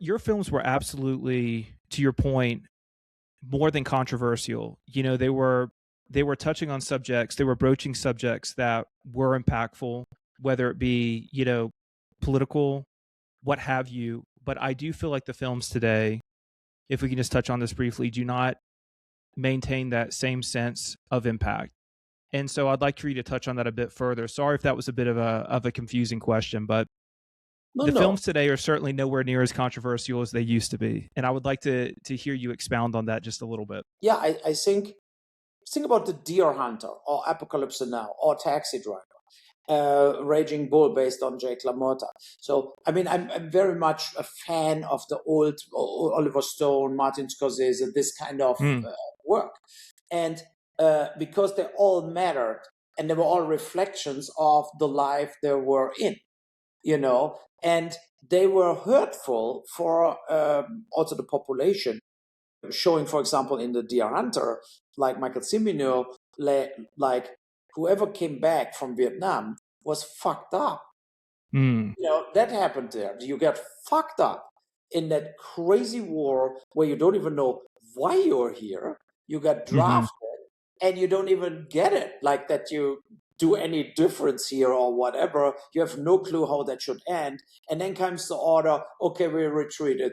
your films were absolutely, to your point, more than controversial. They were touching on subjects, they were broaching subjects that were impactful, whether it be, political, what have you. But I do feel like the films today, if we can just touch on this briefly, do not maintain that same sense of impact. And so I'd like for you to touch on that a bit further. Sorry if that was a bit of a confusing question, but the films today are certainly nowhere near as controversial as they used to be. And I would like to hear you expound on that just a little bit. Yeah, I think about The Deer Hunter or Apocalypse Now or Taxi Driver, Raging Bull based on Jake LaMotta. So, I mean, I'm very much a fan of the old Oliver Stone, Martin Scorsese, this kind of work. And because they all mattered and they were all reflections of the life they were in, and they were hurtful for also the population. Showing, for example, in The Deer Hunter, like Michael Cimino, like whoever came back from Vietnam was fucked up. That happened there. You get fucked up in that crazy war where you don't even know why you're here. You got drafted and you don't even get it, like that you do any difference here or whatever. You have no clue how that should end. And then comes the order, okay, we retreated.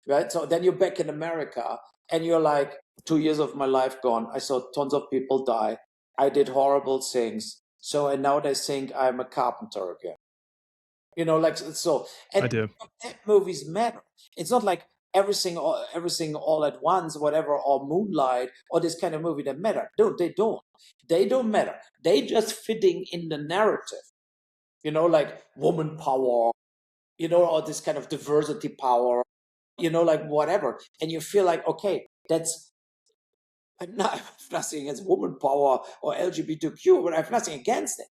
Right? So then you're back in America and you're like, 2 years of my life gone. I saw tons of people die. I did horrible things. So, and now they think I'm a carpenter again. So. And I do. Movies matter. It's not like everything all at once, whatever, or Moonlight or this kind of movie that matter. No, they don't. They don't matter. They just fitting in the narrative. Like woman power, or this kind of diversity power. Like whatever. And you feel like, okay, I'm not nothing against woman power or LGBTQ, but I have nothing against it.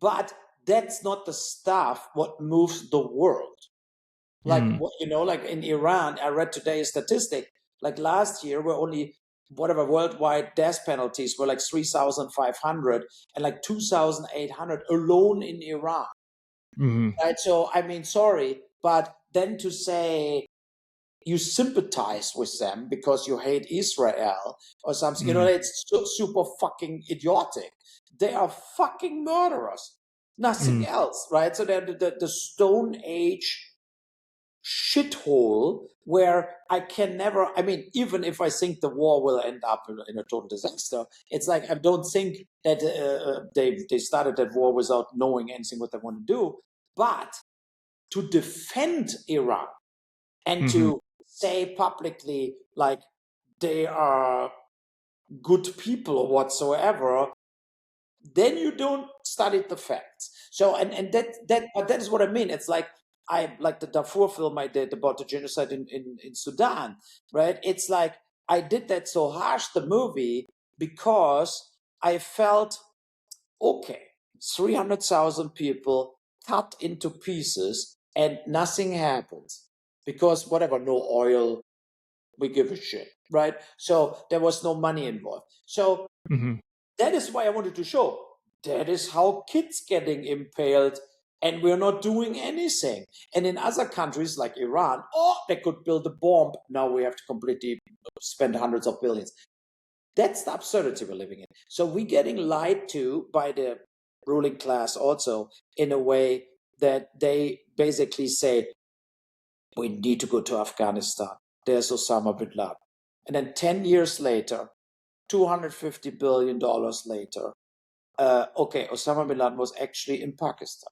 But that's not the stuff what moves the world. Like, like in Iran, I read today a statistic, like last year, were only worldwide death penalties were like 3,500 and like 2,800 alone in Iran. Right? So, I mean, sorry, but then to say, you sympathize with them because you hate Israel or something. It's super fucking idiotic. They are fucking murderers. Nothing else, right? So they're the Stone Age shithole where I can never, I mean, even if I think the war will end up in a total disaster, it's like, I don't think that they started that war without knowing anything what they want to do. But to defend Iran and to say publicly like they are good people or whatsoever, then you don't study the facts. So and that is what I mean. It's like I like the Darfur film I did about the genocide in Sudan, right? It's like I did that so harsh, the movie, because I felt, okay, 300,000 people cut into pieces and nothing happens. Because whatever, no oil, we give a shit, right? So there was no money involved. So that is why I wanted to show that is how kids getting impaled and we're not doing anything. And in other countries like Iran, they could build a bomb. Now we have to completely spend hundreds of billions. That's the absurdity we're living in. So we're getting lied to by the ruling class also in a way that they basically say, we need to go to Afghanistan. There's Osama bin Laden. And then 10 years later, $250 billion later, okay, Osama bin Laden was actually in Pakistan.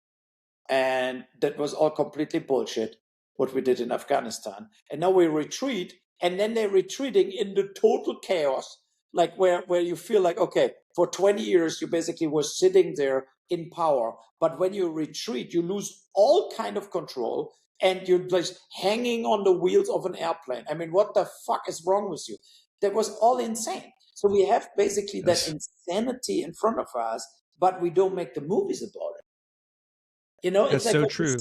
And that was all completely bullshit, what we did in Afghanistan. And now we retreat, and then they're retreating in the total chaos, like where you feel like, okay, for 20 years, you basically were sitting there in power. But when you retreat, you lose all kind of control. And you're just hanging on the wheels of an airplane. I mean, what the fuck is wrong with you? That was all insane. So we have basically that insanity in front of us, but we don't make the movies about it. It's like so true.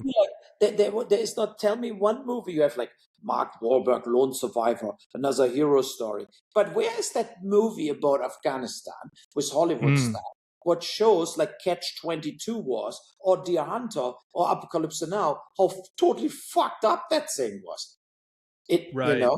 There is not, tell me one movie you have like Mark Wahlberg, Lone Survivor, another hero story. But where is that movie about Afghanistan with Hollywood stars? What shows like Catch-22 was, or Deer Hunter, or Apocalypse Now, how totally fucked up that thing was. It, you Right. know,